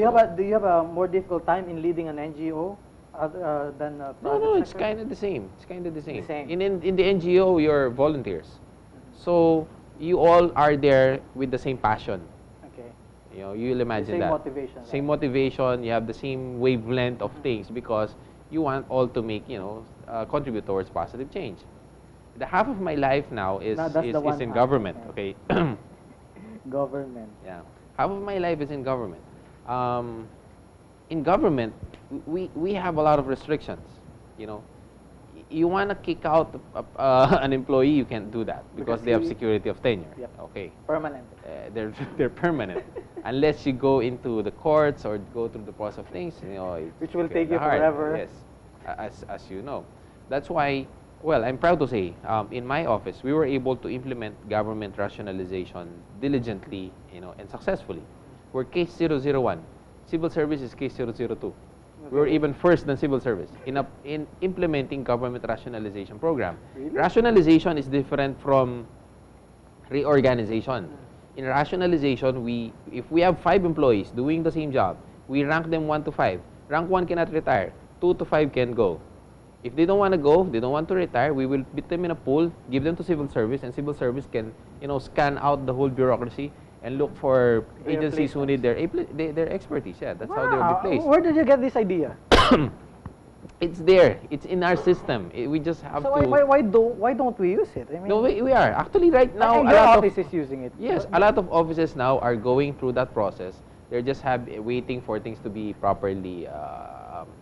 Do you have a more difficult time in leading an NGO than No, it's kind of the same. It's kind of the same. In the NGO, you're volunteers, so you all are there with the same passion. Okay. You know, you'll imagine same that. motivation. Same motivation. You have the same wavelength of things because you want all to make, contribute towards positive change. The half of my life now is in government. Okay. Government. Yeah, half of my life is in government. In government, we have a lot of restrictions. You know, you want to kick out an employee, you can't do that because they have security of tenure. Yep. Okay. Permanent. They're permanent unless you go into the courts or go through the process of things. Which will take you forever. Yes, as you know. That's why. Well, I'm proud to say, in my office, we were able to implement government rationalization diligently, and successfully. We're case 001. Civil service is case 002. Okay. We were even first than civil service in implementing government rationalization program. Really? Rationalization is different from reorganization. In rationalization, if we have 5 employees doing the same job, we rank them 1 to 5. Rank 1 cannot retire. 2 to 5 can go. If they don't want to go, they don't want to retire, we will put them in a pool, give them to civil service, and civil service can, scan out the whole bureaucracy and look for agencies who need their expertise. Yeah, that's how they will be placed. Where did you get this idea? It's there. It's in our system. We just have to. Why don't we use it? I mean, no, we are actually right now. Your office is using it. Yes, a lot of offices now are going through that process. They're just waiting for things to be properly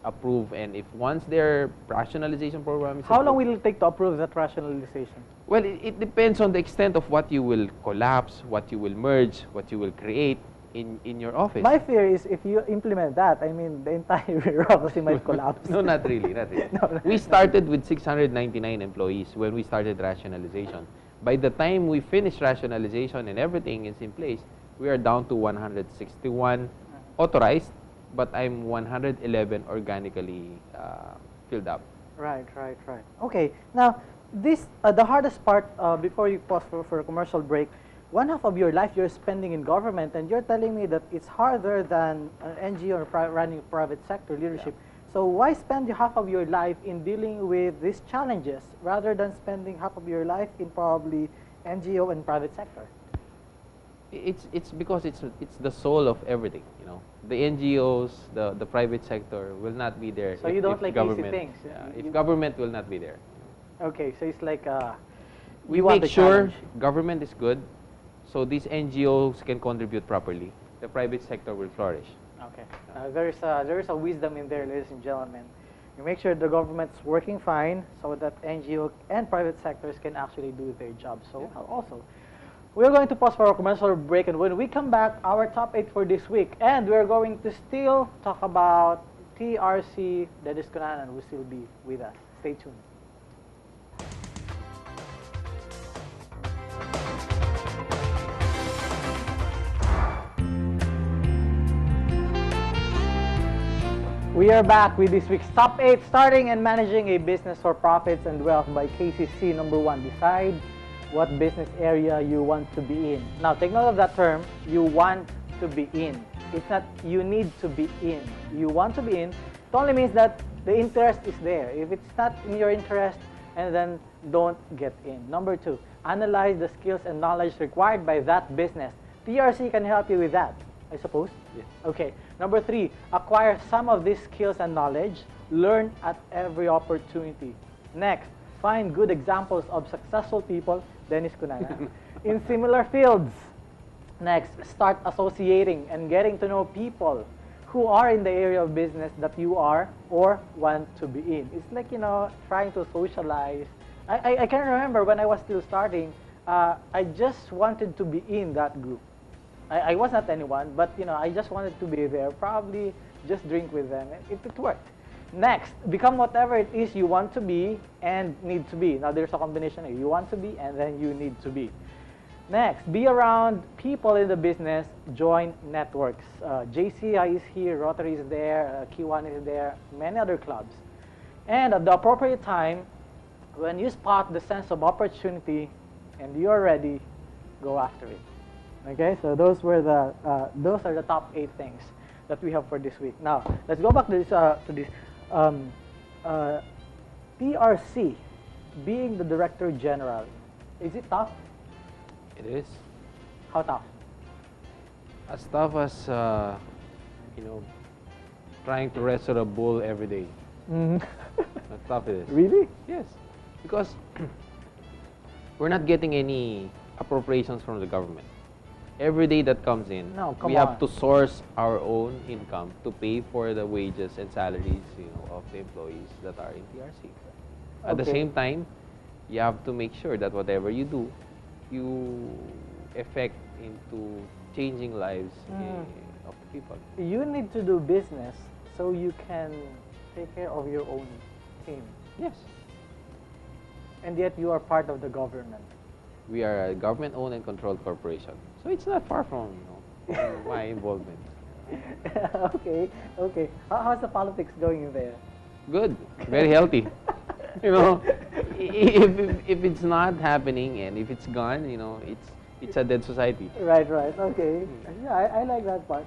approved, and if once their rationalization program is how long will it take to approve that rationalization? Well, it depends on the extent of what you will collapse, what you will merge, what you will create in your office. My fear is if you implement that, I mean, the entire bureaucracy might collapse. No, not really, not really. No. We started with 699 employees when we started rationalization. By the time we finished rationalization and everything is in place, we are down to 161 authorized, but I'm 111 organically filled up. Right. Okay, now this the hardest part before you pause for a commercial break. One half of your life you're spending in government, and you're telling me that it's harder than an NGO or running private sector leadership. Yeah. So why spend half of your life in dealing with these challenges rather than spending half of your life in probably NGO and private sector? It's because it's the soul of everything. The NGOs, the private sector will not be there. So you don't like easy things. If government will not be there. Okay, so it's like we make sure government is good, so these NGOs can contribute properly. The private sector will flourish. Okay, there is a wisdom in there, ladies and gentlemen. You make sure the government's working fine, so that NGO and private sectors can actually do their job. So also. We're going to pause for a commercial break, and when we come back, our top 8 for this week. And we're going to still talk about TRC, that is Cunanan, will still be with us. Stay tuned. We are back with this week's top 8, starting and managing a business for profits and wealth by KCC. Number 1, decide what business area you want to be in. Now, take note of that term, you want to be in. It's not you need to be in. You want to be in. It only means that the interest is there. If it's not in your interest, and then don't get in. Number 2, analyze the skills and knowledge required by that business. TRC can help you with that, I suppose? Yes. Okay. Number 3, acquire some of these skills and knowledge. Learn at every opportunity. Next, find good examples of successful people, Dennis Cunanan, in similar fields. Next, start associating and getting to know people who are in the area of business that you are or want to be in. It's like, trying to socialize. I can remember when I was still starting, I just wanted to be in that group. I was not anyone, but, I just wanted to be there, probably just drink with them. It worked. Next, become whatever it is you want to be and need to be. Now, there's a combination here. You want to be and then you need to be. Next, be around people in the business. Join networks. JCI is here, Rotary is there, Q1 is there, many other clubs. And at the appropriate time, when you spot the sense of opportunity and you're ready, go after it. Okay, so those are the top 8 things. that we have for this week. Now, let's go back to this um, uh, TRC, being the Director General. Is it tough? It is. How tough? As tough as, you know, trying to wrestle a bull every day. Mm-hmm. As tough it is. Really? Yes. Because we're not getting any appropriations from the government. Every day that comes in, No, come we have on. to source our own income to pay for the wages and salaries, you know, of the employees that are in TRC. At the Okay. same time, you have to make sure that whatever you do, you effect into changing lives of the people. You need to do business so you can take care of your own team. Yes. And yet you are part of the government. We are a government-owned and controlled corporation. So it's not far from, you know, from my involvement. Okay, okay. How's the politics going in there? Good. Very healthy. You know, if it's not happening and if it's gone, you know, it's a dead society. Right, right. Okay. Yeah, I like that part.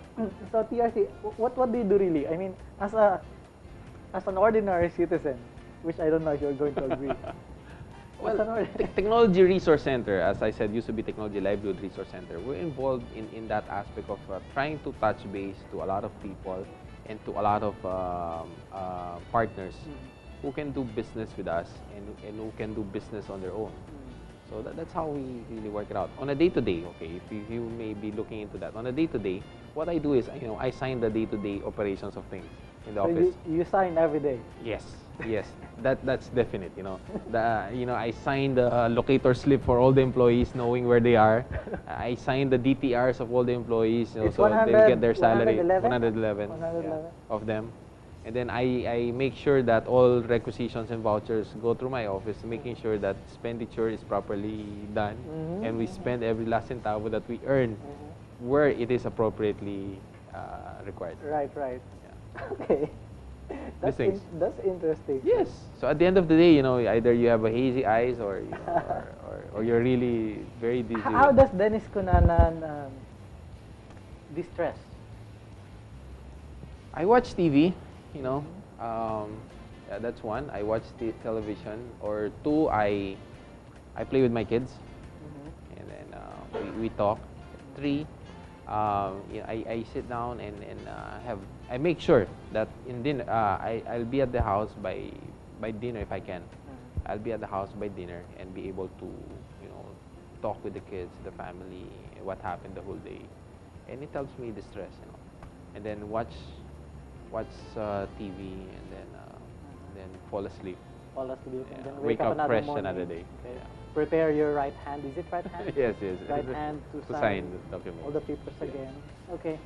So TRC, what do you do really? I mean, as an ordinary citizen, which I don't know if you're going to agree. Well, As an ordinary- Technology Resource Center, as I said, used to be Technology Livelihood Resource Center. We're involved in that aspect of trying to touch base to a lot of people and to a lot of partners who can do business with us and who can do business on their own. So that's how we really work it out. On a day-to-day, okay, if you may be looking into that, on a day-to-day, what I do is, you know, I sign the day-to-day operations of things in the So office. you sign every day. Yes, yes, that's definite. You know, I signed the locator slip for all the employees, knowing where they are. I signed the DTRs of all the employees, you know, It's so they get their salary. 111? 111 of them, and then I make sure that all requisitions and vouchers go through my office, making sure that expenditure is properly done, and we spend every last centavo that we earn where it is appropriately required. Right, right. Yeah. Okay. These things. That's interesting. Yes. So at the end of the day, you know, either you have a hazy eyes or you know, or you're really very dizzy. How does Dennis Cunanan distress? I watch TV, you know. Yeah, that's one. I watch the television. Or two, I play with my kids, and then we talk. Three, you know, I sit down and I make sure that in dinner I'll be at the house by dinner if I can. I'll be at the house by dinner and be able to, you know, talk with the kids, the family, what happened the whole day, and it helps me distress, you know. And then watch TV and then fall asleep. Fall asleep and Yeah. then Wake wake up up fresh morning. another day. Okay. Yeah. Prepare your right hand. Is it right hand? Yes, yes. Right hand to sign the document. all the papers Yeah. again. Okay.